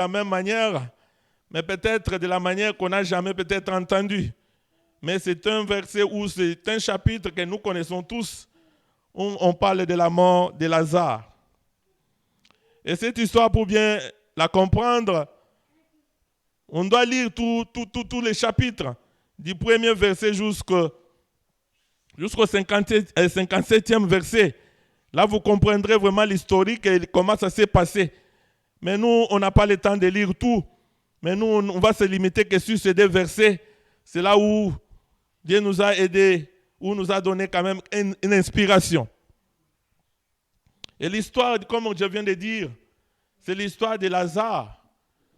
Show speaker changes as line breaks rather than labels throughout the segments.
la même manière, mais peut-être de la manière qu'on n'a jamais peut-être entendu. Mais c'est un verset où c'est un chapitre que nous connaissons tous, où on parle de la mort de Lazare. Et cette histoire, pour bien la comprendre, on doit lire tous les chapitres, du premier verset jusqu'au 57e verset. Là, vous comprendrez vraiment l'historique et comment ça s'est passé. Mais nous, on n'a pas le temps de lire tout. Mais nous, on va se limiter que sur ces deux versets. C'est là où Dieu nous a aidés, où nous a donné quand même une inspiration. Et l'histoire, comme je viens de dire, c'est l'histoire de Lazare,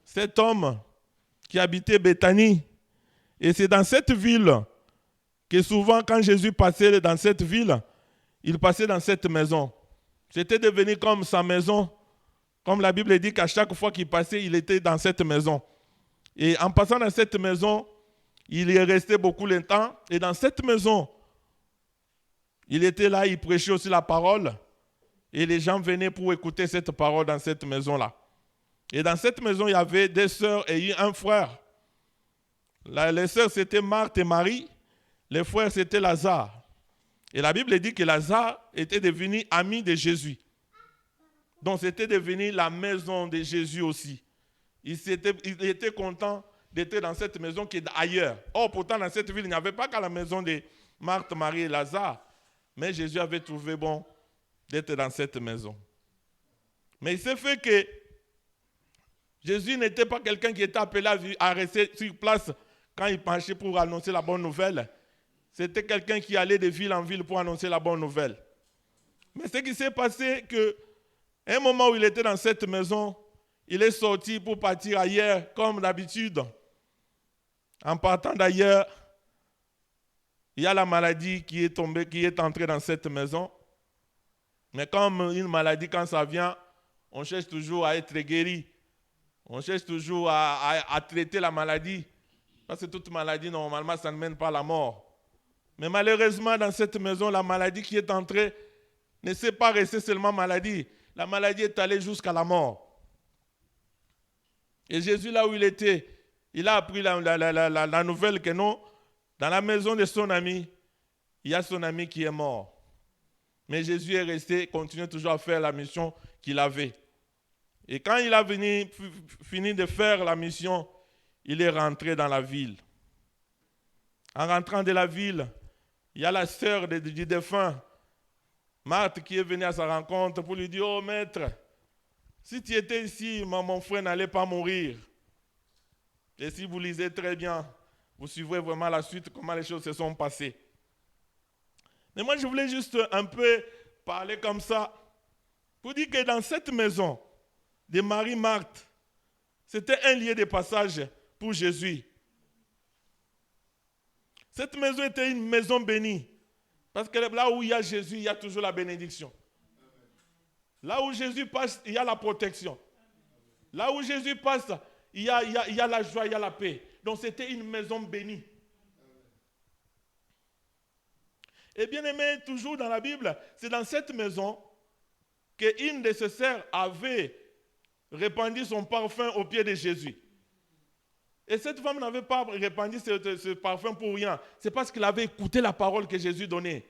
cet homme qui habitait Béthanie. Et c'est dans cette ville que souvent, quand Jésus passait dans cette ville, il passait dans cette maison. C'était devenu comme sa maison. Comme la Bible dit qu'à chaque fois qu'il passait, il était dans cette maison. Et en passant dans cette maison, il y est resté beaucoup de temps. Et dans cette maison, il était là, il prêchait aussi la parole. Et les gens venaient pour écouter cette parole dans cette maison-là. Et dans cette maison, il y avait des sœurs et un frère. Les sœurs, c'était Marthe et Marie. Les frères, c'était Lazare. Et la Bible dit que Lazare était devenu ami de Jésus. Donc, c'était devenu la maison de Jésus aussi. Il était content d'être dans cette maison qui est ailleurs. Or, pourtant, dans cette ville, il n'y avait pas qu'à la maison de Marthe, Marie et Lazare. Mais Jésus avait trouvé bon d'être dans cette maison. Mais il s'est fait que Jésus n'était pas quelqu'un qui était appelé à rester sur place quand il penchait pour annoncer la bonne nouvelle. C'était quelqu'un qui allait de ville en ville pour annoncer la bonne nouvelle. Mais ce qui s'est passé, que un moment où il était dans cette maison, il est sorti pour partir ailleurs, comme d'habitude. En partant d'ailleurs, il y a la maladie qui est tombée, qui est entrée dans cette maison. Mais comme une maladie, quand ça vient, on cherche toujours à être guéri. On cherche toujours à traiter la maladie. Parce que toute maladie, normalement, ça ne mène pas à la mort. Mais malheureusement, dans cette maison, la maladie qui est entrée ne s'est pas restée seulement maladie. La maladie est allée jusqu'à la mort. Et Jésus, là où il était, il a appris la nouvelle que non, dans la maison de son ami, il y a son ami qui est mort. Mais Jésus est resté, continue toujours à faire la mission qu'il avait. Et quand il a fini de faire la mission, il est rentré dans la ville. En rentrant de la ville, il y a la sœur du défunt, Marthe, qui est venue à sa rencontre pour lui dire: oh maître, si tu étais ici, mon frère n'allait pas mourir. Et si vous lisez très bien, vous suivrez vraiment la suite, comment les choses se sont passées. Mais moi, je voulais juste un peu parler comme ça, pour dire que dans cette maison de Marie-Marthe, c'était un lieu de passage pour Jésus. Cette maison était une maison bénie. Parce que là où il y a Jésus, il y a toujours la bénédiction. Là où Jésus passe, il y a la protection. Là où Jésus passe, il y a la joie, il y a la paix. Donc c'était une maison bénie. Et bien aimé, toujours dans la Bible, c'est dans cette maison qu'une de ses sœurs avait répandu son parfum aux pieds de Jésus. Et cette femme n'avait pas répandu ce parfum pour rien. C'est parce qu'elle avait écouté la parole que Jésus donnait.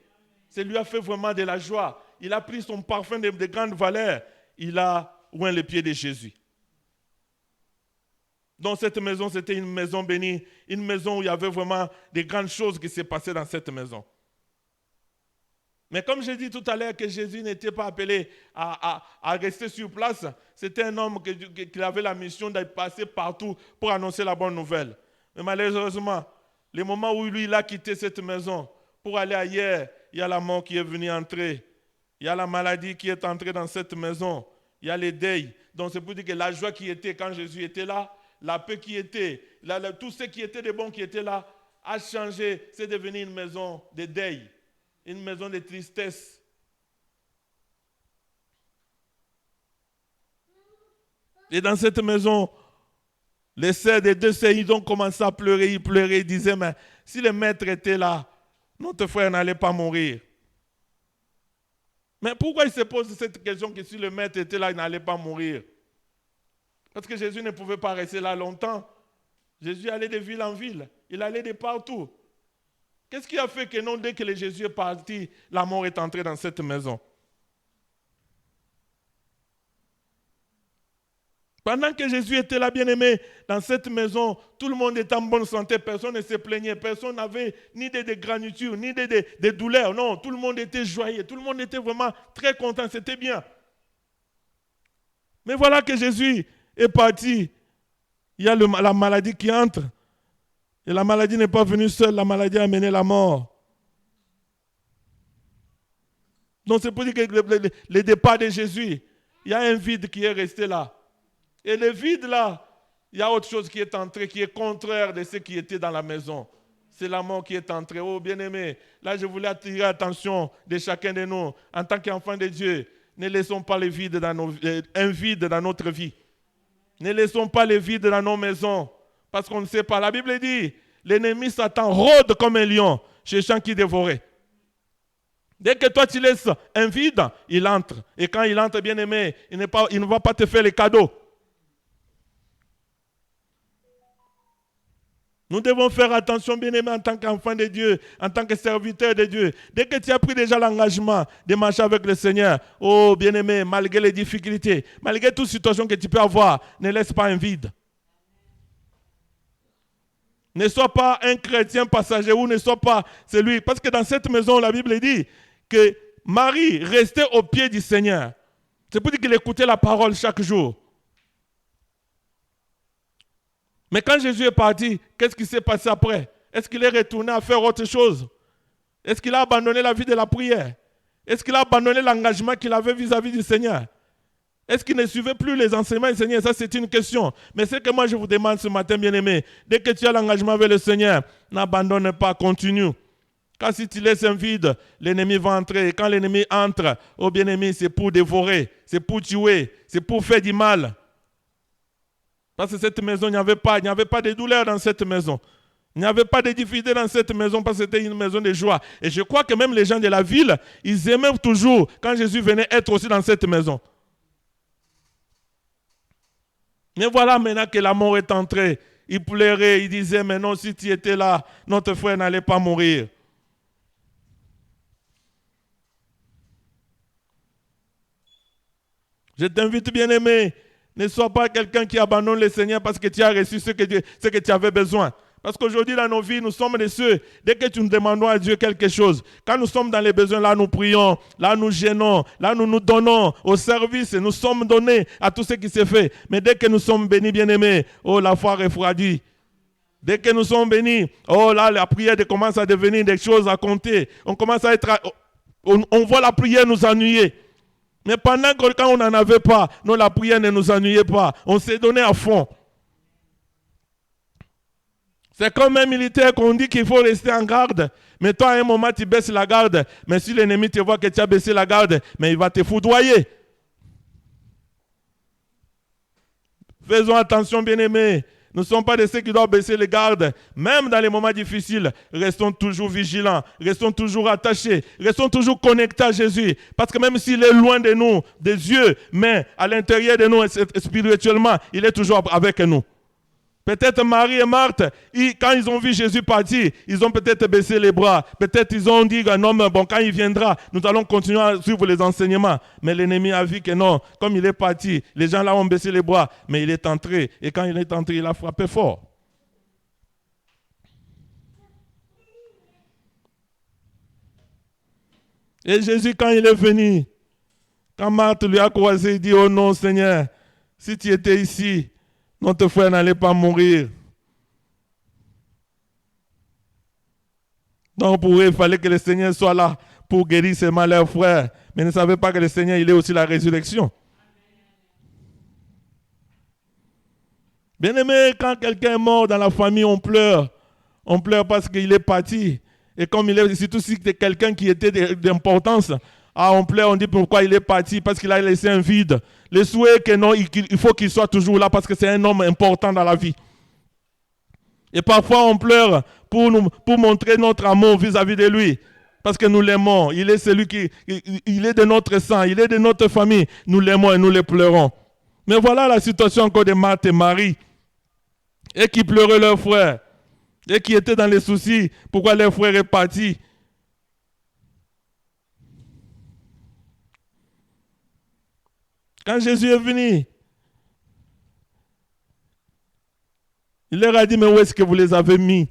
Ça lui a fait vraiment de la joie. Il a pris son parfum de grande valeur. Il a oint les pieds de Jésus. Donc cette maison, c'était une maison bénie. Une maison où il y avait vraiment des grandes choses qui s'est passées dans cette maison. Mais comme j'ai dit tout à l'heure que Jésus n'était pas appelé à rester sur place, c'était un homme qui avait la mission de passer partout pour annoncer la bonne nouvelle. Mais malheureusement, le moment où lui il a quitté cette maison pour aller ailleurs, il y a la mort qui est venue entrer. Il y a la maladie qui est entrée dans cette maison. Il y a les deuils. Donc c'est pour dire que la joie qui était quand Jésus était là, la paix qui était, tout ce qui était de bon qui était là, a changé. C'est devenu une maison de deuil. Une maison de tristesse. Et dans cette maison, les sœurs des deux sœurs, ils ont commencé à pleurer. Ils pleuraient, ils disaient: mais si le maître était là, notre frère n'allait pas mourir. Mais pourquoi ils se posent cette question que si le maître était là, il n'allait pas mourir? Parce que Jésus ne pouvait pas rester là longtemps. Jésus allait de ville en ville. Il allait de partout. Qu'est-ce qui a fait que non, dès que Jésus est parti, la mort est entrée dans cette maison? Pendant que Jésus était là, bien-aimé, dans cette maison, tout le monde était en bonne santé, personne ne se plaignait, personne n'avait ni de granitures, ni de douleurs. Non, tout le monde était joyeux, tout le monde était vraiment très content, c'était bien. Mais voilà que Jésus est parti. Il y a la maladie qui entre. Et la maladie n'est pas venue seule, la maladie a amené la mort. Donc c'est pour dire que le départ de Jésus, il y a un vide qui est resté là. Et le vide là, il y a autre chose qui est entré, qui est contraire de ce qui était dans la maison. C'est la mort qui est entrée. Oh bien-aimé, là je voulais attirer l'attention de chacun de nous, en tant qu'enfants de Dieu. Ne laissons pas un vide dans notre vie. Ne laissons pas le vide dans nos maisons. Parce qu'on ne sait pas. La Bible dit, l'ennemi Satan rôde comme un lion, cherchant qui dévorer. Dès que toi tu laisses un vide, il entre. Et quand il entre, bien-aimé, il ne va pas te faire les cadeaux. Nous devons faire attention, bien-aimé, en tant qu'enfant de Dieu, en tant que serviteur de Dieu. Dès que tu as pris déjà l'engagement de marcher avec le Seigneur, oh bien-aimé, malgré les difficultés, malgré toute situation que tu peux avoir, ne laisse pas un vide. Ne sois pas un chrétien passager ou ne sois pas celui. Parce que dans cette maison, la Bible dit que Marie restait au pied du Seigneur. C'est pour dire qu'il écoutait la parole chaque jour. Mais quand Jésus est parti, qu'est-ce qui s'est passé après? Est-ce qu'il est retourné à faire autre chose? Est-ce qu'il a abandonné la vie de la prière? Est-ce qu'il a abandonné l'engagement qu'il avait vis-à-vis du Seigneur? Est-ce qu'il ne suivait plus les enseignements du Seigneur? Ça, c'est une question. Mais ce que moi, je vous demande ce matin, bien-aimé, dès que tu as l'engagement avec le Seigneur, n'abandonne pas, continue. Car si tu laisses un vide, l'ennemi va entrer. Et quand l'ennemi entre, oh bien-aimé, c'est pour dévorer, c'est pour tuer, c'est pour faire du mal. Parce que cette maison, il n'y avait pas de douleur dans cette maison. Il n'y avait pas de difficulté dans cette maison parce que c'était une maison de joie. Et je crois que même les gens de la ville, ils aimaient toujours quand Jésus venait être aussi dans cette maison. Mais voilà maintenant que la mort est entrée. Il pleurait, il disait, mais non, si tu étais là, notre frère n'allait pas mourir. Je t'invite, bien-aimé, ne sois pas quelqu'un qui abandonne le Seigneur parce que tu as reçu ce que tu avais besoin. Parce qu'aujourd'hui, dans nos vies, nous sommes de ceux, dès que nous demandons à Dieu quelque chose, quand nous sommes dans les besoins, là nous prions, là nous gênons, là nous nous donnons au service, nous sommes donnés à tout ce qui s'est fait. Mais dès que nous sommes bénis, bien-aimés, oh, la foi refroidit. Dès que nous sommes bénis, oh là, la prière commence à devenir des choses à compter. On commence à être, on voit la prière nous ennuyer. Mais pendant que quand on n'en avait pas, non, la prière ne nous ennuyait pas. On s'est donné à fond. C'est comme un militaire qu'on dit qu'il faut rester en garde. Mais toi, à un moment, tu baisses la garde. Mais si l'ennemi te voit que tu as baissé la garde, mais il va te foudroyer. Faisons attention, bien-aimés. Nous ne sommes pas de ceux qui doivent baisser les gardes. Même dans les moments difficiles, restons toujours vigilants, restons toujours attachés, restons toujours connectés à Jésus. Parce que même s'il est loin de nous, des yeux, mais à l'intérieur de nous, spirituellement, il est toujours avec nous. Peut-être Marie et Marthe, quand ils ont vu Jésus partir, ils ont peut-être baissé les bras. Peut-être ils ont dit, non, mais bon, quand il viendra, nous allons continuer à suivre les enseignements. Mais l'ennemi a vu que non, comme il est parti, les gens là ont baissé les bras, mais il est entré. Et quand il est entré, il a frappé fort. Et Jésus, quand il est venu, quand Marthe lui a croisé, il dit, oh non, Seigneur, si tu étais ici, notre frère n'allait pas mourir. Donc pour eux, il fallait que le Seigneur soit là pour guérir ses malheurs frères. Mais ils ne savaient pas que le Seigneur, il est aussi la résurrection. Bien-aimé, quand quelqu'un est mort dans la famille, on pleure. On pleure parce qu'il est parti. Et comme il est, surtout si c'est quelqu'un qui était d'importance, on pleure, on dit pourquoi il est parti, parce qu'il a laissé un vide. Le souhait que non, il faut qu'il soit toujours là parce que c'est un homme important dans la vie. Et parfois on pleure pour montrer notre amour vis-à-vis de lui. Parce que nous l'aimons. Il est celui il est de notre sang, il est de notre famille. Nous l'aimons et nous le pleurons. Mais voilà la situation encore de Marthe et Marie, et qui pleuraient leur frère, et qui étaient dans les soucis, pourquoi leur frère est parti. Quand Jésus est venu, il leur a dit, mais où est-ce que vous les avez mis?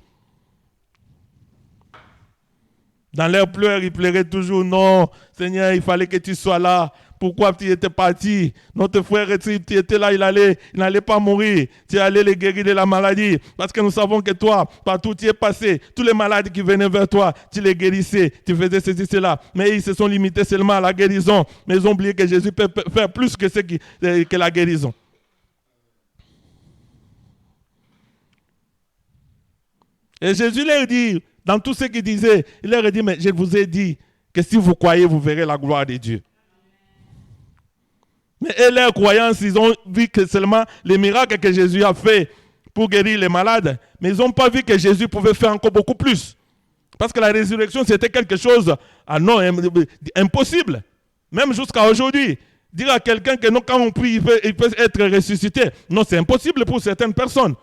Dans leurs pleurs, ils pleuraient toujours, non, Seigneur, il fallait que tu sois là. Pourquoi tu étais parti? Notre frère, tu étais là, il n'allait pas mourir. Tu allais les guérir de la maladie. Parce que nous savons que toi, partout tu es passé, tous les malades qui venaient vers toi, tu les guérissais, tu faisais ceci, cela. Mais ils se sont limités seulement à la guérison. Mais ils ont oublié que Jésus peut faire plus que, que la guérison. Et Jésus leur dit, dans tout ce qu'il disait, il leur a dit, mais je vous ai dit que si vous croyez, vous verrez la gloire de Dieu. Mais leur croyance, ils ont vu que seulement les miracles que Jésus a fait pour guérir les malades, mais ils n'ont pas vu que Jésus pouvait faire encore beaucoup plus. Parce que la résurrection, c'était quelque chose impossible. Même jusqu'à aujourd'hui. Dire à quelqu'un que non, quand on prie, il peut être ressuscité. Non, c'est impossible pour certaines personnes.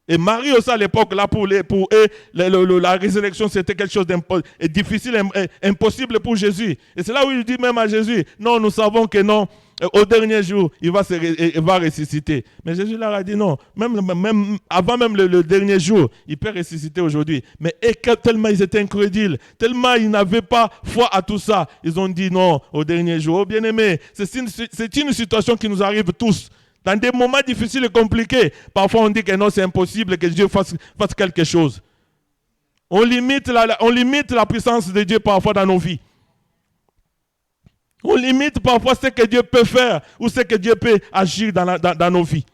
Et Marie aussi à l'époque, là, pour eux, la résurrection, c'était quelque chose de difficile, impossible pour Jésus. Et c'est là où il dit même à Jésus, non, nous savons que non, au dernier jour, il va ressusciter. Mais Jésus leur a dit non, même avant même le dernier jour, il peut ressusciter aujourd'hui. Mais tellement ils étaient incrédules, tellement ils n'avaient pas foi à tout ça, ils ont dit non au dernier jour. Oh bien-aimé, c'est une situation qui nous arrive tous. Dans des moments difficiles et compliqués, parfois on dit que non, c'est impossible que Dieu fasse quelque chose. On limite la puissance de Dieu parfois dans nos vies. On limite parfois ce que Dieu peut faire ou ce que Dieu peut agir dans nos vies.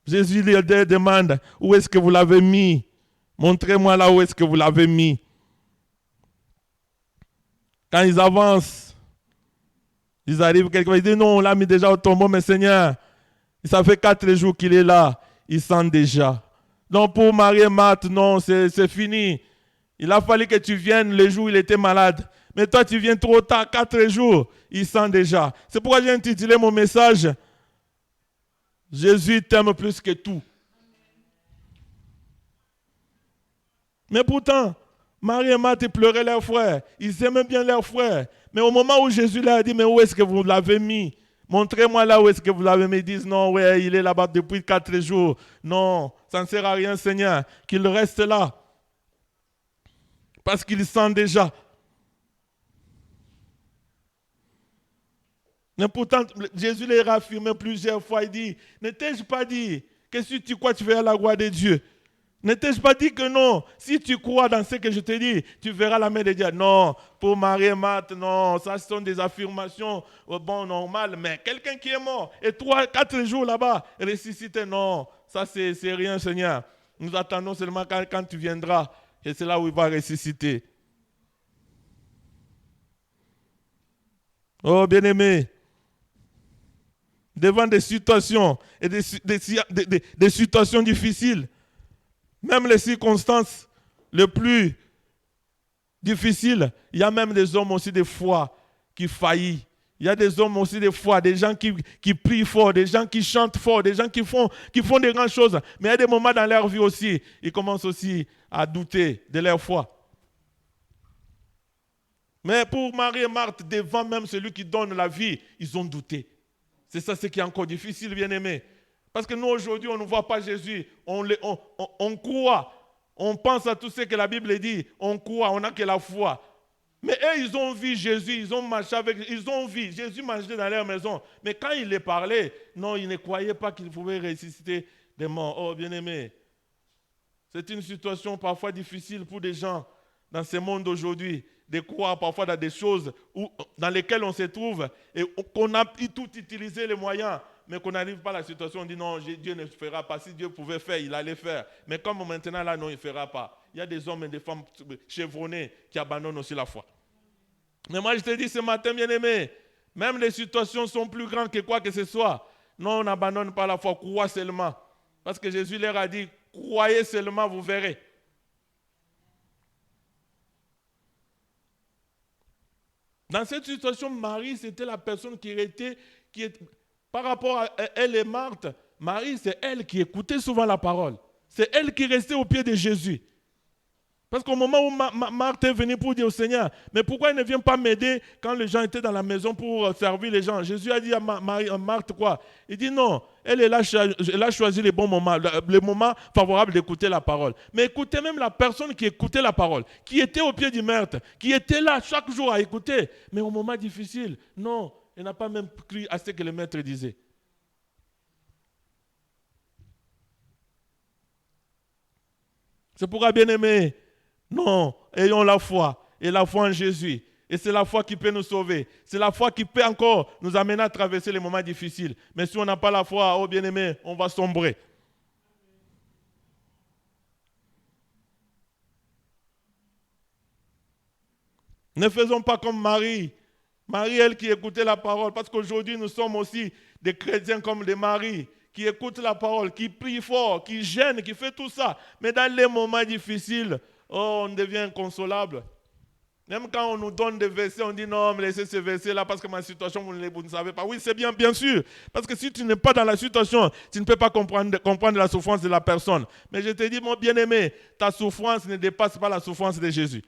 Jésus leur demande, où est-ce que vous l'avez mis? Montrez-moi là où est-ce que vous l'avez mis. Quand ils avancent, ils arrivent quelque part, ils disent non, on l'a mis déjà au tombeau, mais Seigneur, ça fait 4 jours qu'il est là, il sent déjà. Donc pour Marie et Marthe, non, c'est fini. Il a fallu que tu viennes le jour où il était malade. Mais toi, tu viens trop tard, 4 jours, il sent déjà. C'est pourquoi j'ai intitulé mon message, Jésus t'aime plus que tout. Mais pourtant, Marie et Marthe pleuraient leur frère. Ils aimaient bien leur frère. Mais au moment où Jésus leur a dit, mais où est-ce que vous l'avez mis? Montrez-moi là où est-ce que vous l'avez mis. Ils disent, non, ouais, il est là-bas depuis 4 jours. Non, ça ne sert à rien, Seigneur, qu'il reste là. Parce qu'il sent déjà. Mais pourtant, Jésus les a affirmé plusieurs fois. Il dit, ne t'ai-je pas dit que si tu crois, tu verras la gloire de Dieu? Ne t'ai-je pas dit que non, si tu crois dans ce que je te dis, tu verras la main de Dieu? Non, pour Marie et Marthe, non, ça ce sont des affirmations, bon, normales, mais quelqu'un qui est mort, et 4 jours là-bas, ressuscité, non, ça c'est rien, Seigneur. Nous attendons seulement quand tu viendras, et c'est là où il va ressusciter. Oh, bien-aimé, devant des situations, et des situations difficiles, même les circonstances les plus difficiles, il y a même des hommes aussi de foi qui faillissent. Il y a des hommes aussi de foi, des gens qui prient fort, des gens qui chantent fort, des gens qui font des grandes choses. Mais il y a des moments dans leur vie aussi, ils commencent aussi à douter de leur foi. Mais pour Marie et Marthe, devant même celui qui donne la vie, ils ont douté. C'est ça ce qui est encore difficile, bien-aimé. Parce que nous, aujourd'hui, on ne voit pas Jésus. On croit. On pense à tout ce que la Bible dit. On croit, on n'a que la foi. Mais eux, ils ont vu Jésus, ils ont marché avec, ils ont vu Jésus manger dans leur maison. Mais quand il les parlait, non, ils ne croyaient pas qu'il pouvait ressusciter des morts. Oh, bien-aimé, c'est une situation parfois difficile pour des gens dans ce monde d'aujourd'hui, de croire parfois dans des choses dans lesquelles on se trouve et qu'on a tout utilisé les moyens, mais qu'on n'arrive pas à la situation, on dit non, Dieu ne fera pas. Si Dieu pouvait faire, il allait faire. Mais comme maintenant là, non, il ne fera pas. Il y a des hommes et des femmes chevronnés qui abandonnent aussi la foi. Mais moi je te dis ce matin, bien-aimé, même les situations sont plus grandes que quoi que ce soit. Non, on n'abandonne pas la foi, crois seulement. Parce que Jésus leur a dit, croyez seulement, vous verrez. Dans cette situation, Marie, c'était la personne par rapport à elle et Marthe, Marie, c'est elle qui écoutait souvent la parole. C'est elle qui restait au pied de Jésus. Parce qu'au moment où Marthe est venue pour dire au Seigneur, mais pourquoi il ne vient pas m'aider quand les gens étaient dans la maison pour servir les gens? Jésus a dit à Marthe quoi? Il dit non, elle a choisi les bons moments, le moment favorable d'écouter la parole. Mais écoutez même la personne qui écoutait la parole, qui était au pied du maître, qui était là chaque jour à écouter. Mais au moment difficile, non, elle n'a pas même cru à ce que le maître disait. C'est pourquoi, bien aimé, non, ayons la foi, et la foi en Jésus. Et c'est la foi qui peut nous sauver. C'est la foi qui peut encore nous amener à traverser les moments difficiles. Mais si on n'a pas la foi, oh bien-aimé, on va sombrer. Ne faisons pas comme Marie. Marie, elle qui écoutait la parole. Parce qu'aujourd'hui, nous sommes aussi des chrétiens comme des Maries qui écoutent la parole, qui prient fort, qui gênent, qui fait tout ça. Mais dans les moments difficiles, oh, on devient inconsolable. Même quand on nous donne des versets, on dit non, mais laissez ces versets-là parce que ma situation, vous ne savez pas. Oui, c'est bien, bien sûr. Parce que si tu n'es pas dans la situation, tu ne peux pas comprendre la souffrance de la personne. Mais je te dis, mon bien-aimé, ta souffrance ne dépasse pas la souffrance de Jésus.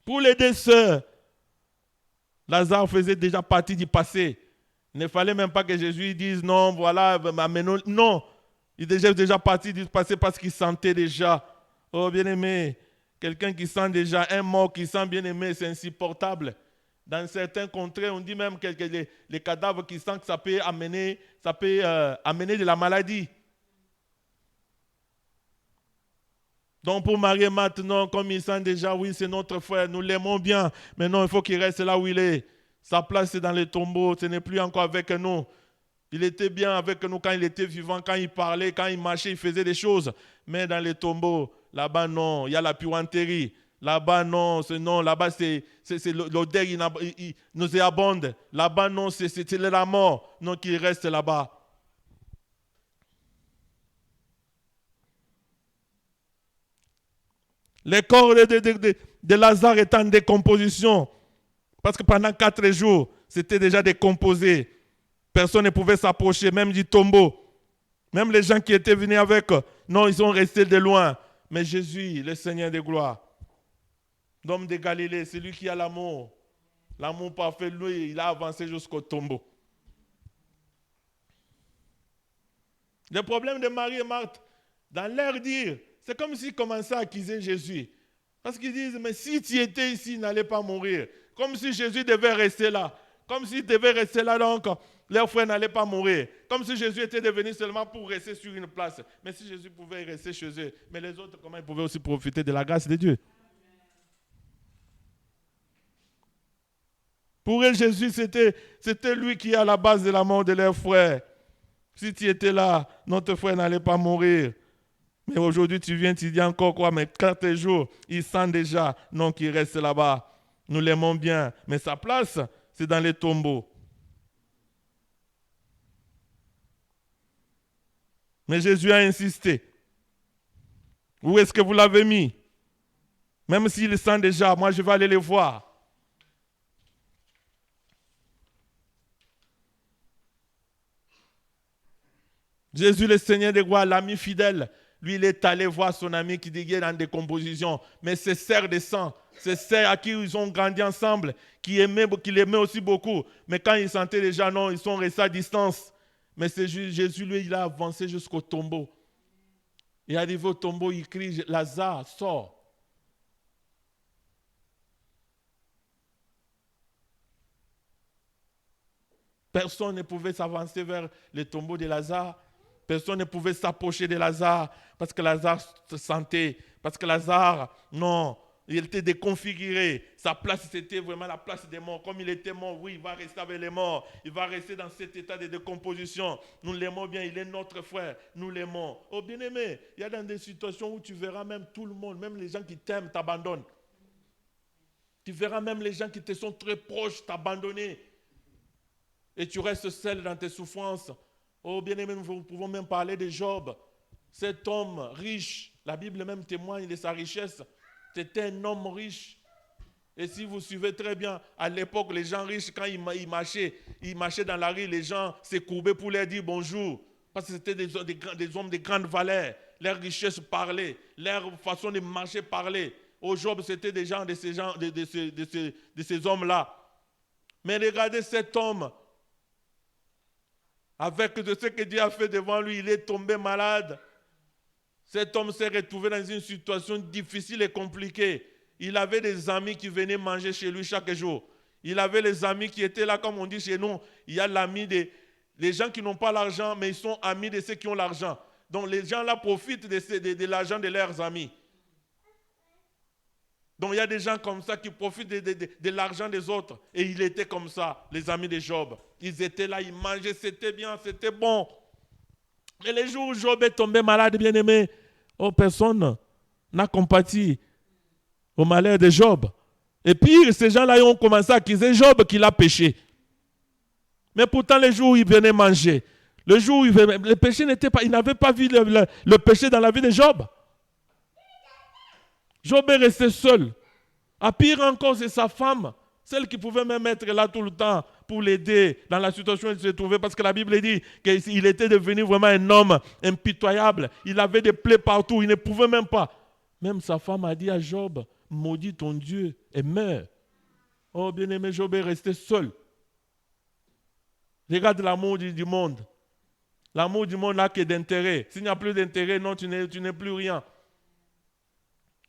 Pour les deux sœurs, Lazare faisait déjà partie du passé. Il ne fallait même pas que Jésus dise non, voilà, non. Il était déjà parti du passé parce qu'il sentait déjà. Oh, bien-aimé, quelqu'un qui sent déjà, un mort qui sent bien-aimé, c'est insupportable. Dans certains contrées, on dit même que les cadavres qui sentent que ça peut amener de la maladie. Donc pour Marie maintenant, comme il sent déjà, oui, c'est notre frère, nous l'aimons bien, mais non, il faut qu'il reste là où il est. Sa place est dans les tombeaux, ce n'est plus encore avec nous. Il était bien avec nous quand il était vivant, quand il parlait, quand il marchait, il faisait des choses. Mais dans les tombeaux, là-bas non, il y a la puanterie. Là-bas non, là-bas c'est l'odeur nauséabonde. Là-bas non, c'est la mort. Non, qu'il reste là-bas. Les corps de Lazare étaient en décomposition. Parce que pendant 4 jours, c'était déjà décomposé. Personne ne pouvait s'approcher, même du tombeau. Même les gens qui étaient venus avec, non, ils sont restés de loin. Mais Jésus, le Seigneur de gloire, l'homme de Galilée, c'est lui qui a l'amour. L'amour parfait, lui, il a avancé jusqu'au tombeau. Le problème de Marie et Marthe, dans leur dire, c'est comme s'ils commençaient à accuser Jésus. Parce qu'ils disent, mais si tu étais ici, il n'allait pas mourir. Comme si Jésus devait rester là. Comme s'il devait rester là, donc leur frère n'allait pas mourir. Comme si Jésus était devenu seulement pour rester sur une place. Mais si Jésus pouvait rester chez eux, mais les autres, comment ils pouvaient aussi profiter de la grâce de Dieu? Pour eux, Jésus, c'était lui qui est à la base de la mort de leur frère. Si tu étais là, notre frère n'allait pas mourir. Mais aujourd'hui, tu viens, tu dis encore quoi? Mais 4 jours, il sent déjà, non, qu'il reste là-bas. Nous l'aimons bien. Mais sa place, c'est dans les tombeaux. Mais Jésus a insisté. Où est-ce que vous l'avez mis? Même s'il sent déjà, moi je vais aller les voir. Jésus, le Seigneur des gloires, l'ami fidèle, lui, il est allé voir son ami qui est en décomposition. Mais ses sœurs de sang, ses sœurs à qui ils ont grandi ensemble, qui l'aimaient aussi beaucoup. Mais quand ils sentaient déjà, non, ils sont restés à distance. Mais c'est Jésus, lui, il a avancé jusqu'au tombeau. Il est arrivé au tombeau, il crie, Lazare, sors. Personne ne pouvait s'avancer vers le tombeau de Lazare. Personne ne pouvait s'approcher de Lazare parce que Lazare se sentait, parce que Lazare, non, il était déconfiguré. Sa place, c'était vraiment la place des morts. Comme il était mort, oui, il va rester avec les morts. Il va rester dans cet état de décomposition. Nous l'aimons bien, il est notre frère. Nous l'aimons. Oh bien-aimé, il y a dans des situations où tu verras même tout le monde, même les gens qui t'aiment, t'abandonnent. Tu verras même les gens qui te sont très proches t'abandonner. Et tu restes seul dans tes souffrances. Oh bien-aimé, nous pouvons même parler de Job. Cet homme riche, La Bible même témoigne de sa richesse. C'était un homme riche. Et si vous suivez très bien, à l'époque, les gens riches, quand ils marchaient dans la rue, les gens se courbaient pour leur dire bonjour. Parce que c'était des hommes de grande valeur. Leur richesse parlait, leur façon de marcher parlait. Au Job, c'était des gens de ces hommes-là. Mais regardez cet homme, avec de ce que Dieu a fait devant lui, il est tombé malade. Cet homme s'est retrouvé dans une situation difficile et compliquée. Il avait des amis qui venaient manger chez lui chaque jour. Il avait les amis qui étaient là, comme on dit chez nous. Il y a l'ami des gens qui n'ont pas l'argent, mais ils sont amis de ceux qui ont l'argent. Donc les gens là profitent de l'argent de leurs amis. Donc il y a des gens comme ça qui profitent de l'argent des autres. Et il était comme ça, les amis de Job. Ils étaient là, ils mangeaient, c'était bien, c'était bon. Mais les jours où Job est tombé malade, bien aimé, oh, personne n'a compati au malheur de Job. Et puis, ces gens-là ont commencé à accuser Job qu'il a péché. Mais pourtant, les jours où il venait manger, le jour où le péché n'était pas, il n'avait pas vu le péché dans la vie de Job. Job est resté seul. À pire encore, c'est sa femme, celle qui pouvait même être là tout le temps pour l'aider dans la situation où il se trouvait. Parce que la Bible dit qu'il était devenu vraiment un homme impitoyable. Il avait des plaies partout, il ne pouvait même pas. Même sa femme a dit à Job, maudis ton Dieu et meurs. Oh bien-aimé, Job est resté seul. Regarde l'amour du monde. L'amour du monde n'a que d'intérêt. S'il n'y a plus d'intérêt, non, tu n'es plus rien.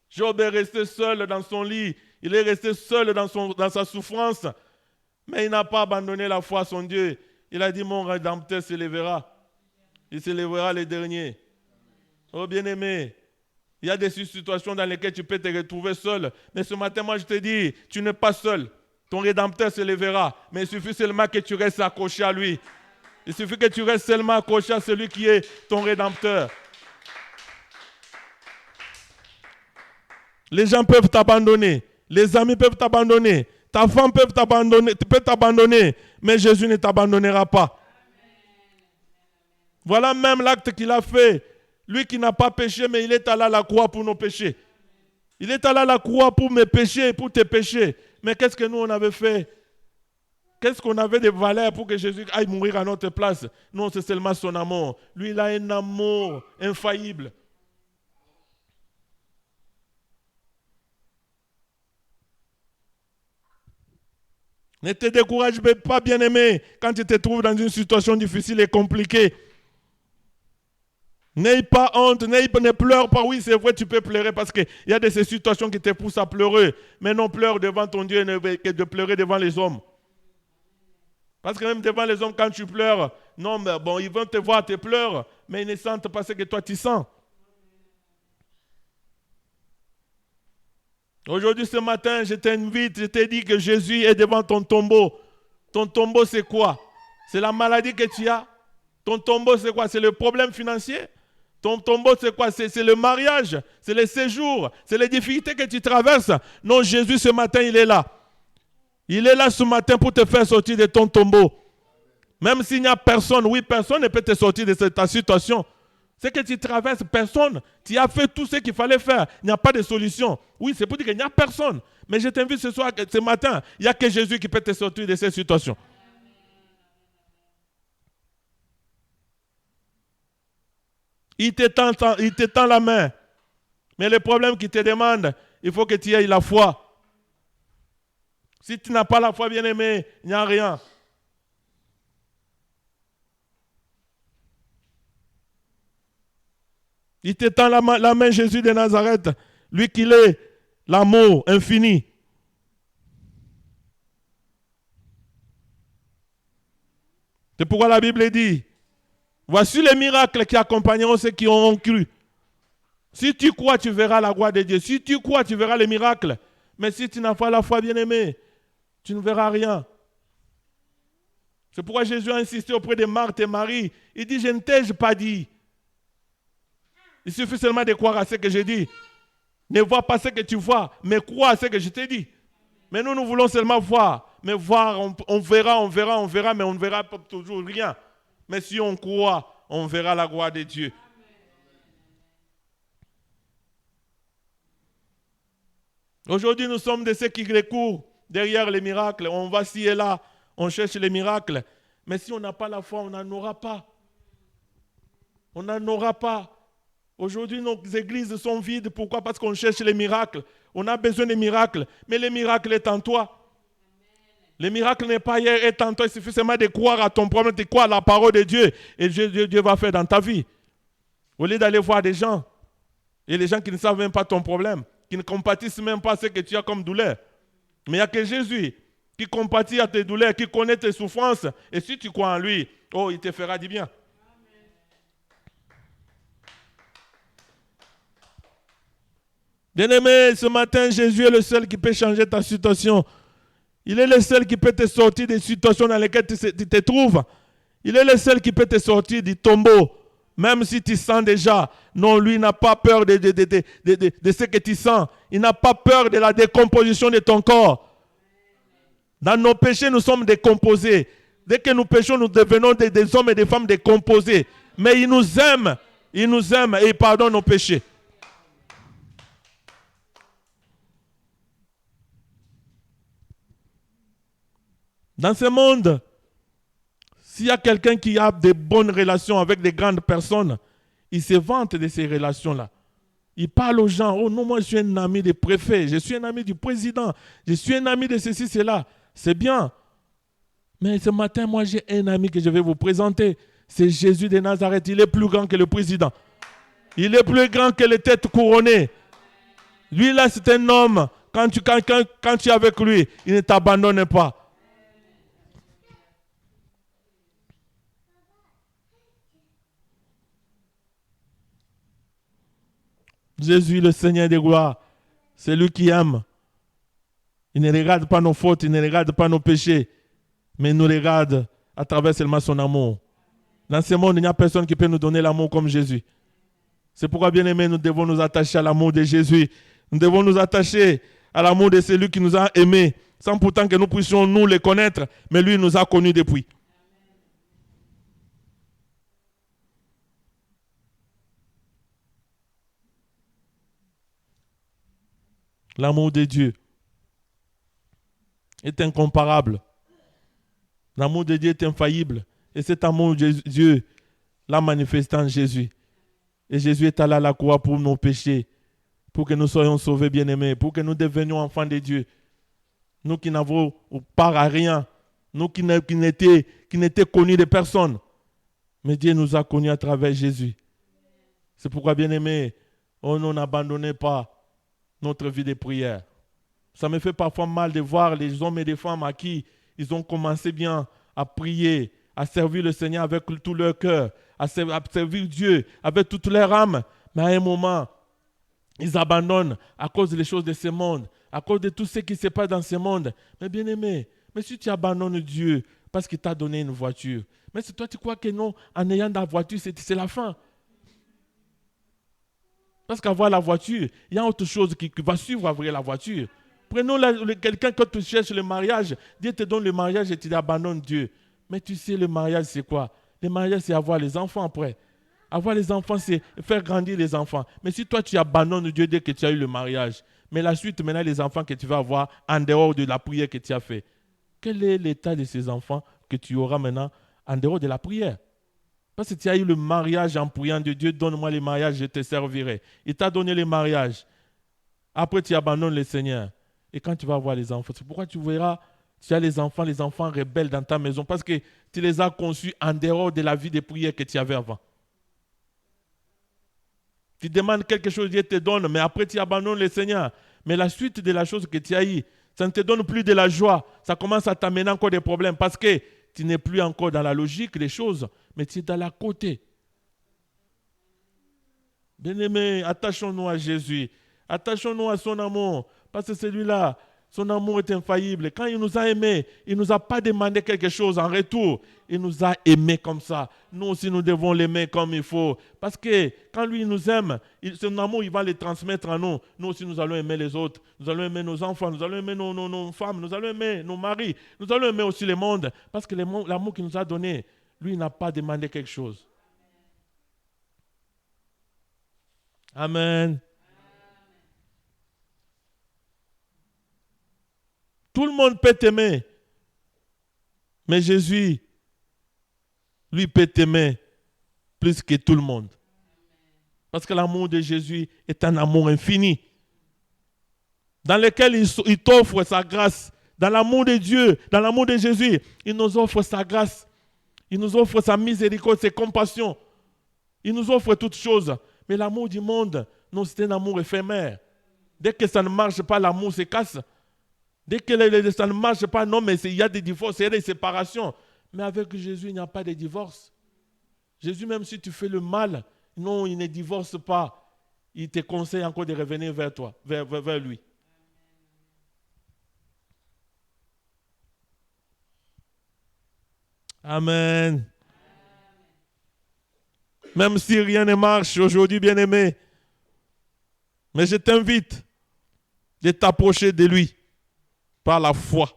Job est resté seul dans son lit. Il est resté seul dans sa souffrance. Mais il n'a pas abandonné la foi à son Dieu. Il a dit, mon Rédempteur se lèvera. Il se lèvera le dernier. Oh bien-aimé, il y a des situations dans lesquelles tu peux te retrouver seul. Mais ce matin, moi je te dis, tu n'es pas seul. Ton Rédempteur se lèvera. Mais il suffit seulement que tu restes accroché à lui. Il suffit que tu restes seulement accroché à celui qui est ton Rédempteur. Les gens peuvent t'abandonner. Les amis peuvent t'abandonner. Ta femme peut t'abandonner. Mais Jésus ne t'abandonnera pas. Voilà même l'acte qu'il a fait. Lui qui n'a pas péché, mais il est allé à la croix pour nos péchés. Il est allé à la croix pour mes péchés, pour tes péchés. Mais qu'est-ce que nous on avait fait? Qu'est-ce qu'on avait de valeur pour que Jésus aille mourir à notre place? Non, c'est seulement son amour. Lui, il a un amour infaillible. Ne te décourage pas, bien-aimé, quand tu te trouves dans une situation difficile et compliquée. N'aie pas honte, ne pleure pas. Oui, c'est vrai, tu peux pleurer parce qu'il y a ces situations qui te poussent à pleurer. Mais non, pleure devant ton Dieu que de pleurer devant les hommes. Parce que même devant les hommes, quand tu pleures, non, mais bon, ils vont te voir, te pleurer, mais ils ne sentent pas ce que toi tu sens. Aujourd'hui, ce matin, je t'invite, je t'ai dit que Jésus est devant ton tombeau. Ton tombeau, c'est quoi? C'est la maladie que tu as. Ton tombeau, c'est quoi? C'est le problème financier. Ton tombeau, c'est quoi? C'est le mariage, c'est les séjours, c'est les difficultés que tu traverses. Non, Jésus, ce matin, il est là. Il est là ce matin pour te faire sortir de ton tombeau. Même s'il n'y a personne, oui, personne ne peut te sortir de ta situation. Ce que tu traverses, personne. Tu as fait tout ce qu'il fallait faire. Il n'y a pas de solution. Oui, c'est pour dire qu'il n'y a personne. Mais je t'invite ce matin, il n'y a que Jésus qui peut te sortir de cette situation. Il t'étend la main. Mais le problème qu'il te demande, il faut que tu aies la foi. Si tu n'as pas la foi, bien-aimé, il n'y a rien. Il t'étend la main, Jésus de Nazareth, lui qui est l'amour infini. C'est pourquoi la Bible dit, voici les miracles qui accompagneront ceux qui ont cru. Si tu crois, tu verras la gloire de Dieu. Si tu crois, tu verras les miracles. Mais si tu n'as pas la foi, bien-aimé, tu ne verras rien. C'est pourquoi Jésus a insisté auprès de Marthe et Marie. Il dit, je ne t'ai pas dit. Il suffit seulement de croire à ce que je dis. Ne vois pas ce que tu vois, mais crois à ce que je t'ai dit. Mais nous voulons seulement voir. Mais voir, on verra, mais on ne verra pas toujours rien. Mais si on croit, on verra la gloire de Dieu. Aujourd'hui, nous sommes de ceux qui courent derrière les miracles. On va ci et là, on cherche les miracles. Mais si on n'a pas la foi, on n'en aura pas. On n'en aura pas. Aujourd'hui, nos églises sont vides. Pourquoi? Parce qu'on cherche les miracles. On a besoin des miracles. Mais les miracles est en toi. Le miracle n'est pas hier, est en toi. Il suffit seulement de croire à ton problème, de croire à la parole de Dieu. Et Dieu va faire dans ta vie. Au lieu d'aller voir des gens, et les gens qui ne savent même pas ton problème, qui ne compatissent même pas ce que tu as comme douleur. Mais il n'y a que Jésus qui compatit à tes douleurs, qui connaît tes souffrances. Et si tu crois en lui, oh, il te fera du bien. Bien-aimé, ce matin, Jésus est le seul qui peut changer ta situation. Il est le seul qui peut te sortir des situations dans lesquelles tu te trouves. Il est le seul qui peut te sortir du tombeau. Même si tu sens déjà, non, lui n'a pas peur de ce que tu sens. Il n'a pas peur de la décomposition de ton corps. Dans nos péchés, nous sommes décomposés. Dès que nous péchons, nous devenons des hommes et des femmes décomposés. Mais il nous aime et il pardonne nos péchés. Dans ce monde, s'il y a quelqu'un qui a de bonnes relations avec des grandes personnes, il se vante de ces relations-là. Il parle aux gens, oh non, moi je suis un ami du préfet, je suis un ami du président, je suis un ami de ceci, cela. C'est bien. Mais ce matin, moi j'ai un ami que je vais vous présenter. C'est Jésus de Nazareth. Il est plus grand que le président. Il est plus grand que les têtes couronnées. Lui là, c'est un homme. Quand tu es avec lui, il ne t'abandonne pas. Jésus, le Seigneur des gloires, c'est lui qui aime. Il ne regarde pas nos fautes, il ne regarde pas nos péchés, mais il nous regarde à travers seulement son amour. Dans ce monde, il n'y a personne qui peut nous donner l'amour comme Jésus. C'est pourquoi, bien aimés, nous devons nous attacher à l'amour de Jésus. Nous devons nous attacher à l'amour de celui qui nous a aimés, sans pourtant que nous puissions nous le connaître, mais lui nous a connus depuis. L'amour de Dieu est incomparable. L'amour de Dieu est infaillible. Et cet amour de Dieu l'a manifesté en Jésus. Et Jésus est allé à la croix pour nos péchés, pour que nous soyons sauvés, bien-aimés, pour que nous devenions enfants de Dieu. Nous qui n'avons part à rien, nous qui n'étions connus de personne. Mais Dieu nous a connus à travers Jésus. C'est pourquoi, bien-aimés, on n'abandonnez pas notre vie de prière. Ça me fait parfois mal de voir les hommes et les femmes à qui ils ont commencé bien à prier, à servir le Seigneur avec tout leur cœur, à servir Dieu avec toute leur âme. Mais à un moment, ils abandonnent à cause des choses de ce monde, à cause de tout ce qui se passe dans ce monde. Mais bien aimé, mais si tu abandonnes Dieu parce qu'il t'a donné une voiture, mais si toi tu crois que non, en ayant la voiture, c'est la fin. Parce qu'avoir la voiture, il y a autre chose qui va suivre après la voiture. Prenons quelqu'un quand tu cherches le mariage, Dieu te donne le mariage et tu abandonnes Dieu. Mais tu sais, le mariage, c'est quoi? Le mariage, c'est avoir les enfants après. Avoir les enfants, c'est faire grandir les enfants. Mais si toi, tu abandonnes Dieu dès que tu as eu le mariage, mais la suite, maintenant, les enfants que tu vas avoir en dehors de la prière que tu as fait, quel est l'état de ces enfants que tu auras maintenant en dehors de la prière? Parce que tu as eu le mariage en priant de Dieu, donne-moi le mariage, je te servirai. Il t'a donné le mariage. Après, tu abandonnes le Seigneur. Et quand tu vas voir les enfants, c'est pourquoi tu verras, tu as les enfants rebelles dans ta maison, parce que tu les as conçus en dehors de la vie de prière que tu avais avant. Tu demandes quelque chose, Dieu te donne, mais après tu abandonnes le Seigneur. Mais la suite de la chose que tu as eue, ça ne te donne plus de la joie. Ça commence à t'amener encore des problèmes, parce que tu n'es plus encore dans la logique des choses, mais tu es dans la côté. Bien-aimés, attachons-nous à Jésus. Attachons-nous à son amour. Parce que celui-là, son amour est infaillible. Quand il nous a aimés, il ne nous a pas demandé quelque chose en retour. Il nous a aimés comme ça. Nous aussi, nous devons l'aimer comme il faut. Parce que quand lui nous aime, son amour, il va le transmettre à nous. Nous aussi, nous allons aimer les autres. Nous allons aimer nos enfants. Nous allons aimer nos femmes. Nous allons aimer nos maris. Nous allons aimer aussi le monde. Parce que l'amour qu'il nous a donné, lui, il n'a pas demandé quelque chose. Amen. Tout le monde peut t'aimer. Mais Jésus, lui, peut t'aimer plus que tout le monde. Parce que l'amour de Jésus est un amour infini. Dans lequel il t'offre sa grâce. Dans l'amour de Dieu, dans l'amour de Jésus, il nous offre sa grâce. Il nous offre sa miséricorde, ses compassions. Il nous offre toutes choses. Mais l'amour du monde, non, c'est un amour éphémère. Dès que ça ne marche pas, l'amour se casse. Dès que ça ne marche pas, non, mais il y a des divorces, il y a des séparations. Mais avec Jésus, il n'y a pas de divorce. Jésus, même si tu fais le mal, non, il ne divorce pas. Il te conseille encore de revenir vers toi, vers lui. Amen. Même si rien ne marche aujourd'hui, bien-aimé, mais je t'invite de t'approcher de lui par la foi.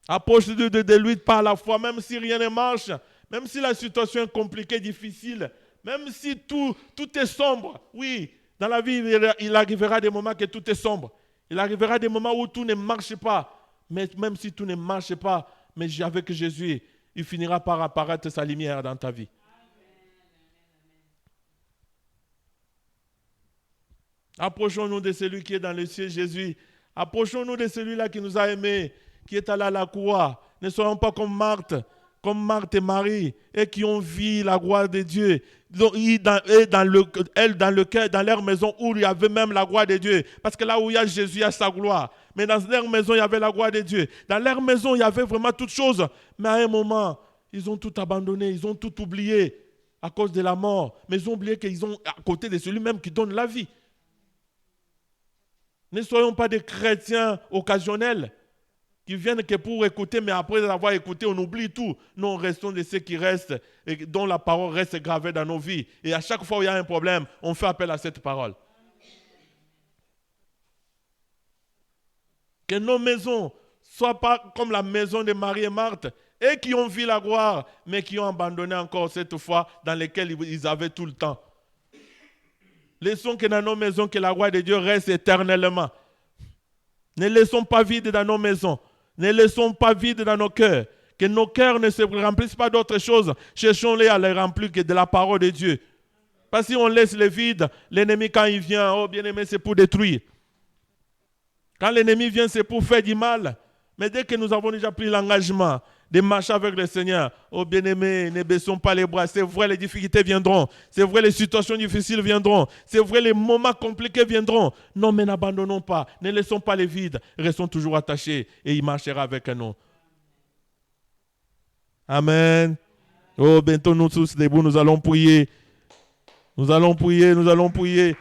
Approche-toi de lui par la foi, même si rien ne marche, même si la situation est compliquée, difficile, même si tout est sombre. Oui, dans la vie, il arrivera des moments que tout est sombre. Il arrivera des moments où tout ne marche pas. Mais même si tout ne marche pas, mais avec Jésus, il finira par apparaître sa lumière dans ta vie. Approchons-nous de celui qui est dans le ciel, Jésus. Approchons-nous de celui-là qui nous a aimés, qui est allé à la croix. Ne soyons pas comme Marthe et Marie, et qui ont vu la gloire de Dieu. Dans leur maison où il y avait même la gloire de Dieu. Parce que là où il y a Jésus, il y a sa gloire. Mais dans leur maison, il y avait la gloire de Dieu. Dans leur maison, il y avait vraiment toutes choses. Mais à un moment, ils ont tout abandonné, ils ont tout oublié à cause de la mort. Mais ils ont oublié qu'ils sont à côté de celui même qui donne la vie. Ne soyons pas des chrétiens occasionnels qui viennent que pour écouter, mais après avoir écouté, on oublie tout. Nous, restons de ceux qui restent et dont la parole reste gravée dans nos vies. Et à chaque fois où il y a un problème, on fait appel à cette parole. Que nos maisons ne soient pas comme la maison de Marie et Marthe, et qui ont vu la gloire, mais qui ont abandonné encore cette foi dans laquelle ils avaient tout le temps. Laissons que dans nos maisons, que la gloire de Dieu reste éternellement. Ne laissons pas vide dans nos maisons. Ne laissons pas vide dans nos cœurs. Que nos cœurs ne se remplissent pas d'autre chose. Cherchons-les à les remplir que de la parole de Dieu. Parce que si on laisse le vide, l'ennemi quand il vient, oh bien-aimé, c'est pour détruire. Quand l'ennemi vient, c'est pour faire du mal. Mais dès que nous avons déjà pris l'engagement de marcher avec le Seigneur, oh bien-aimés, ne baissons pas les bras. C'est vrai, les difficultés viendront. C'est vrai, les situations difficiles viendront. C'est vrai, les moments compliqués viendront. Non, mais n'abandonnons pas. Ne laissons pas les vides. Restons toujours attachés et il marchera avec nous. Amen. Oh, bientôt nous tous debout, nous allons prier. Nous allons prier, nous allons prier.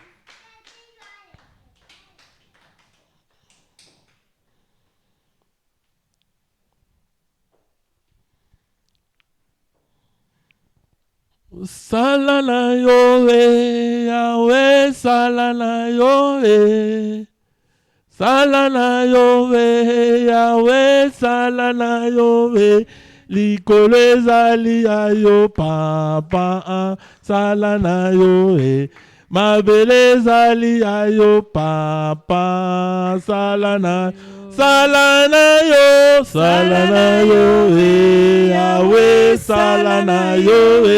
Salana yoe, Yahweh, salana yoe. Salana yoe, Yahweh, salana yoe. Likolo ezali yo papa, salana yoe. Mabele ezali yo papa, salana yo, Yahweh, salana yo,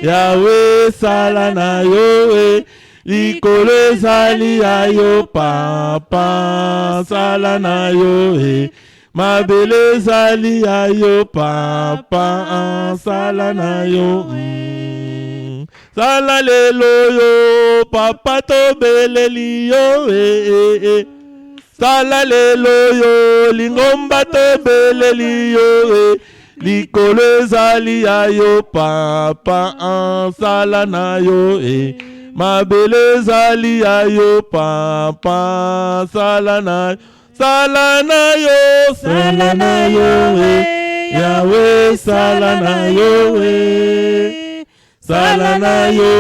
Yahweh, salana yo, likolo ezali yo papa, salana yo, mabele ezali yo papa, salana yo. Salalelo yo, papa to beleli yo, Salalelo yo, lingomba to beleli yo, likolo ezali yo papa, salana yo, mabele ezali yo papa, salana yo, Yahweh, salana yo, salana yo,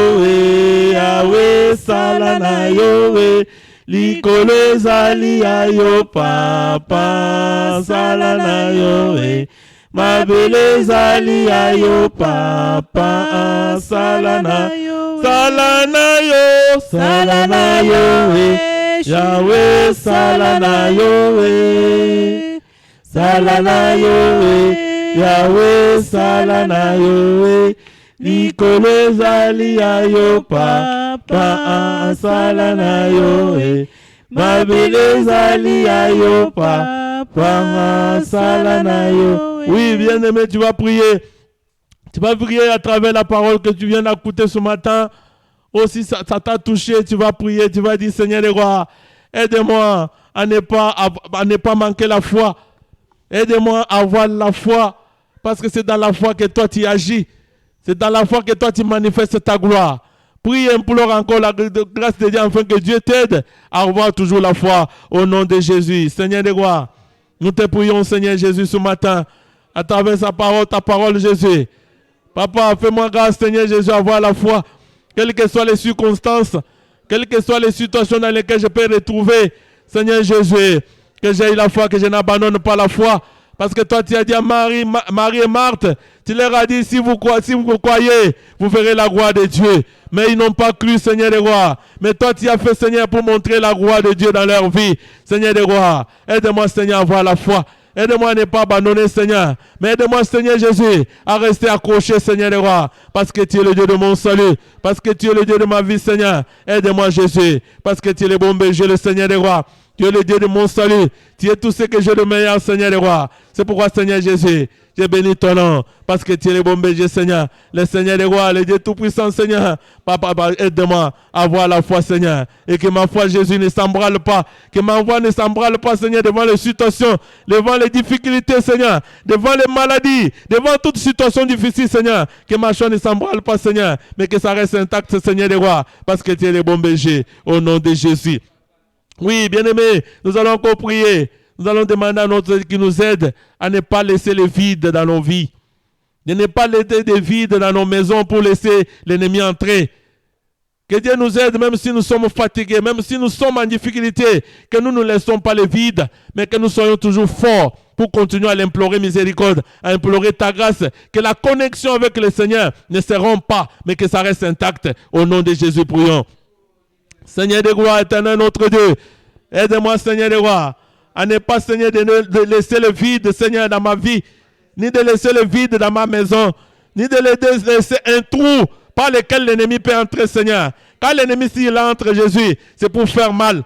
Yahweh, salana yo, likolo ezali yo papa, salana yo, mabele ezali yo papa, salana Salanayo, Salanayo, Yahweh, Salanayo, Salanayo, Yahweh, Salanayo, Nikole Zaliayo, Papa, Salanayo, Mabele Zaliayo, Papa, Salanayo. Oui, bien-aimé, tu vas prier. Tu vas prier à travers la parole que tu viens d'écouter ce matin. Aussi, ça t'a touché, tu vas prier, tu vas dire, Seigneur des rois, aide-moi à ne pas manquer la foi. Aide-moi à avoir la foi, parce que c'est dans la foi que toi tu agis. C'est dans la foi que toi tu manifestes ta gloire. Prie et implore encore la grâce de Dieu afin que Dieu t'aide à avoir toujours la foi au nom de Jésus. Seigneur des rois, nous te prions, Seigneur Jésus, ce matin, à travers sa parole, ta parole, Jésus. Papa, fais-moi grâce, Seigneur Jésus, à avoir la foi. Quelles que soient les circonstances, quelles que soient les situations dans lesquelles je peux retrouver, Seigneur Jésus, que j'ai eu la foi, que je n'abandonne pas la foi. Parce que toi, tu as dit à Marie et Marthe, tu leur as dit, si vous croyez, vous verrez la gloire de Dieu. Mais ils n'ont pas cru, Seigneur des rois. Mais toi, tu as fait, Seigneur, pour montrer la gloire de Dieu dans leur vie. Seigneur des rois, aide-moi, Seigneur, à avoir la foi. Aide-moi à ne pas abandonner, Seigneur. Mais aide-moi, Seigneur Jésus, à rester accroché, Seigneur des rois. Parce que tu es le Dieu de mon salut. Parce que tu es le Dieu de ma vie, Seigneur. Aide-moi, Jésus. Parce que tu es le bon berger, le Seigneur des rois. Tu es le Dieu de mon salut. Tu es tout ce que j'ai de meilleur, Seigneur des rois. C'est pourquoi, Seigneur Jésus, j'ai béni ton nom. Parce que tu es le bon berger, Seigneur. Le Seigneur des rois, le Dieu tout-puissant, Seigneur. Papa, aide-moi à avoir la foi, Seigneur. Et que ma foi, Jésus, ne s'embrale pas. Que ma foi ne s'embrale pas, Seigneur, devant les situations, devant les difficultés, Seigneur. Devant les maladies, devant toute situation difficile, Seigneur. Que ma foi ne s'embrale pas, Seigneur. Mais que ça reste intact, Seigneur des rois. Parce que tu es le bon berger. Au nom de Jésus. Oui, bien-aimés, nous allons encore prier. Nous allons demander à notre Dieu qui nous aide à ne pas laisser le vide dans nos vies. De ne pas laisser des vides dans nos maisons pour laisser l'ennemi entrer. Que Dieu nous aide même si nous sommes fatigués, même si nous sommes en difficulté, que nous ne laissons pas le vide, mais que nous soyons toujours forts pour continuer à l'implorer miséricorde, à implorer ta grâce, que la connexion avec le Seigneur ne se rompe pas, mais que ça reste intact. Au nom de Jésus, prions. Seigneur des gloires, éternel notre Dieu, aide-moi, Seigneur des rois, à ne pas, Seigneur, de laisser le vide, Seigneur, dans ma vie, ni de laisser le vide dans ma maison, ni de laisser un trou par lequel l'ennemi peut entrer, Seigneur. Quand l'ennemi, s'il entre, Jésus, c'est pour faire mal.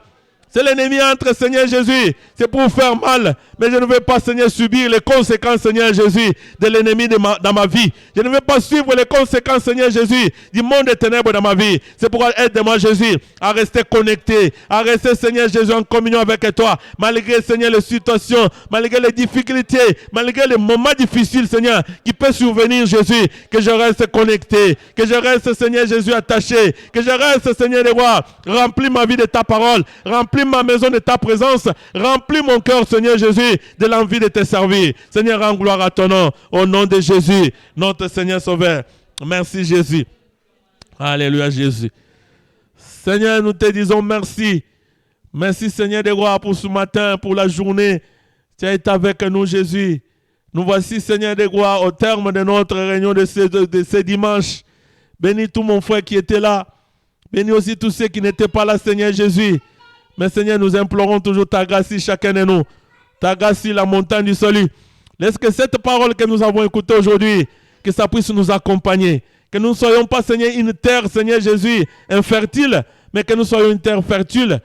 Si l'ennemi entre, Seigneur Jésus, c'est pour faire mal. Mais je ne veux pas, Seigneur, subir les conséquences, Seigneur Jésus, de l'ennemi dans ma vie. Je ne veux pas suivre les conséquences, Seigneur Jésus, du monde des ténèbres dans ma vie. C'est pourquoi aide-moi, Jésus, à rester connecté, à rester, Seigneur Jésus, en communion avec toi, malgré, Seigneur, les situations, malgré les difficultés, malgré les moments difficiles, Seigneur, qui peuvent survenir, Jésus, que je reste connecté, que je reste, Seigneur Jésus, attaché, que je reste, Seigneur des rois, remplis ma vie de ta parole, remplis ma maison de ta présence, remplis mon cœur, Seigneur Jésus, de l'envie de te servir. Seigneur, rends gloire à ton nom, au nom de Jésus, notre Seigneur Sauveur. Merci Jésus. Alléluia Jésus. Seigneur, nous te disons merci. Merci Seigneur des rois pour ce matin, pour la journée. Tu as été avec nous Jésus. Nous voici Seigneur des rois au terme de notre réunion de ce dimanche. Bénis tout mon frère qui était là. Bénis aussi tous ceux qui n'étaient pas là Seigneur Jésus. Mais Seigneur, nous implorons toujours ta grâce sur chacun de nous. Ta grâce sur la montagne du salut. Laisse que cette parole que nous avons écoutée aujourd'hui, que ça puisse nous accompagner. Que nous ne soyons pas, Seigneur, une terre, Seigneur Jésus, infertile, mais que nous soyons une terre fertile,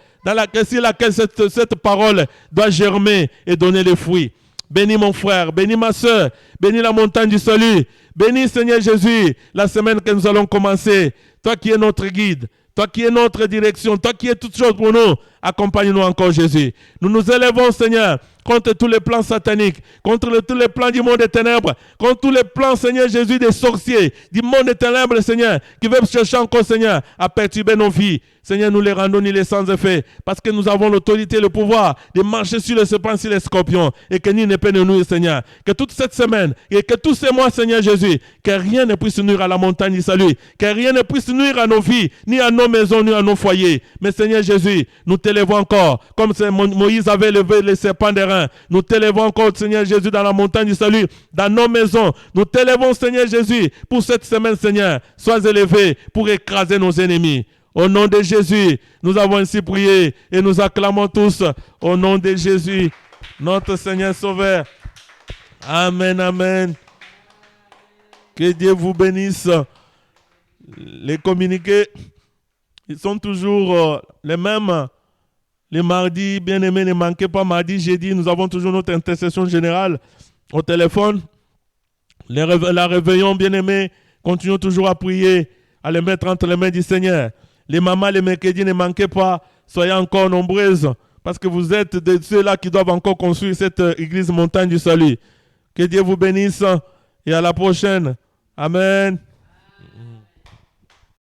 sur laquelle cette parole doit germer et donner les fruits. Bénis mon frère, bénis ma soeur, bénis la montagne du salut. Bénis, Seigneur Jésus, la semaine que nous allons commencer. Toi qui es notre guide. Toi qui es notre direction, toi qui es toute chose pour nous, accompagne-nous encore Jésus. Nous nous élevons Seigneur contre tous les plans sataniques, contre tous les plans du monde des ténèbres, contre tous les plans Seigneur Jésus des sorciers, du monde des ténèbres Seigneur, qui veulent chercher encore Seigneur à perturber nos vies. Seigneur, nous les rendons ni les sans effet, parce que nous avons l'autorité et le pouvoir de marcher sur les serpents, sur les scorpions, et que ni ne peut nous nuire, Seigneur. Que toute cette semaine, et que tous ces mois, Seigneur Jésus, que rien ne puisse nuire à la montagne du salut, que rien ne puisse nuire à nos vies, ni à nos maisons, ni à nos foyers. Mais Seigneur Jésus, nous te t'élevons encore. Comme Moïse avait levé les serpents des reins. Nous t'élevons encore, Seigneur Jésus, dans la montagne du salut, dans nos maisons. Nous t'élevons, Seigneur Jésus, pour cette semaine, Seigneur. Sois élevé pour écraser nos ennemis. Au nom de Jésus, nous avons ainsi prié et nous acclamons tous au nom de Jésus, notre Seigneur Sauveur. Amen, amen. Que Dieu vous bénisse. Les communiqués, ils sont toujours les mêmes. Les mardis, bien aimés, ne manquez pas. Mardi, jeudi, nous avons toujours notre intercession générale au téléphone. La réveillon, bien aimés, continuons toujours à prier, à les mettre entre les mains du Seigneur. Les mamans, les mercredis, ne manquez pas. Soyez encore nombreuses parce que vous êtes de ceux-là qui doivent encore construire cette église montagne du salut. Que Dieu vous bénisse et à la prochaine. Amen.